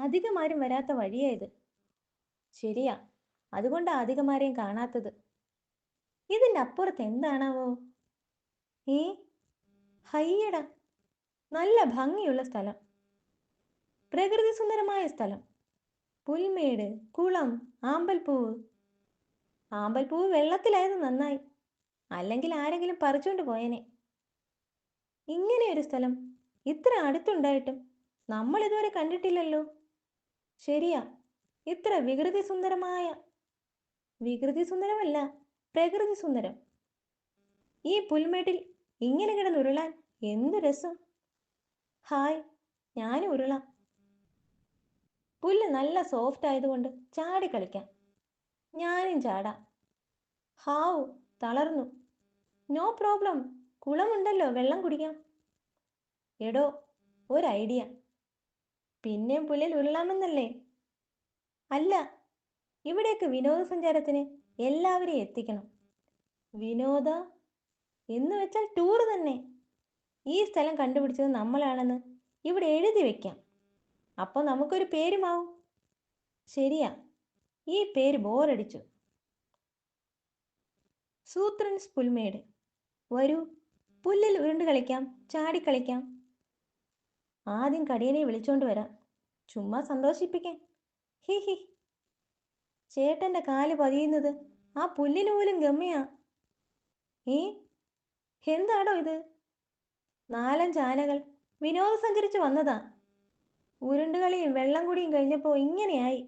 അധികമാരും വരാത്ത വഴിയാ ഇത്. ശരിയാ, അതുകൊണ്ടാ അധികമാരെയും കാണാത്തത്. ഇതിൻ്റെ അപ്പുറത്ത് എന്താണാവോ? ഏ, ഹയ്യടാ, നല്ല ഭംഗിയുള്ള സ്ഥലം, പ്രകൃതി സുന്ദരമായ സ്ഥലം, പുൽമേട്, കുളം, ആമ്പൽപ്പൂവ്. ആമ്പൽപ്പൂവ് വെള്ളത്തിലായത് നന്നായി, അല്ലെങ്കിൽ ആരെങ്കിലും പറിച്ചുകൊണ്ട് പോയനെ. ഇങ്ങനെയൊരു സ്ഥലം ഇത്ര അടുത്തുണ്ടായിട്ടും നമ്മൾ ഇതുവരെ കണ്ടിട്ടില്ലല്ലോ. ശരിയാ, ഇത്ര വികൃതി സുന്ദരമായ, വികൃതി സുന്ദരമല്ല, പ്രകൃതി സുന്ദരം. ഈ പുൽമേട്ടിൽ ഇങ്ങനെ കിടന്നുരുളാൻ എന്ത് രസം. ഹായ്, ഞാനും ഉരുളാം. പുല്ല് നല്ല സോഫ്റ്റ് ആയതുകൊണ്ട് ചാടി കളിക്കാം. ഞാനും ചാടാം. ഹാവു, തളർന്നു. നോ പ്രോബ്ലം, കുളമുണ്ടല്ലോ, വെള്ളം കുടിക്കാം. എടോ, ഒരു ഐഡിയ. പിന്നെയും പുല്ലിൽ ഉരുളാമെന്നല്ലേ? അല്ല, ഇവിടേക്ക് വിനോദസഞ്ചാരത്തിന് എല്ലാവരെയും എത്തിക്കണം. വിനോദ എന്ന് വെച്ചാൽ ടൂർ തന്നെ. ഈ സ്ഥലം കണ്ടുപിടിച്ചത് നമ്മളാണെന്ന് ഇവിടെ എഴുതി വെക്കാം. അപ്പോൾ നമുക്കൊരു പേരുമാവും. ശരിയാ, ഈ പേര് ബോറടിച്ചു. സൂത്രൻസ് പുൽമേട്. വരൂ, പുല്ലിൽ ഉരുണ്ട് കളിക്കാം, ചാടിക്കളിക്കാം. ആദ്യം കടിയനെ വിളിച്ചോണ്ട് വരാം, ചുമ്മാ സന്തോഷിപ്പിക്കാൻ. ഹി ഹി. ചേട്ടൻ്റെ കാല് പതിയുന്നത് ആ പുല്ലിന് പോലും ഗമ്മിയാ. ഏ, എന്താടോ ഇത്? 4-5 ആനകൾ വിനോദസഞ്ചരിച്ച് വന്നതാ. ഉരുണ്ടുകളിയും വെള്ളം കുടിയും കഴിഞ്ഞപ്പോൾ ഇങ്ങനെയായി.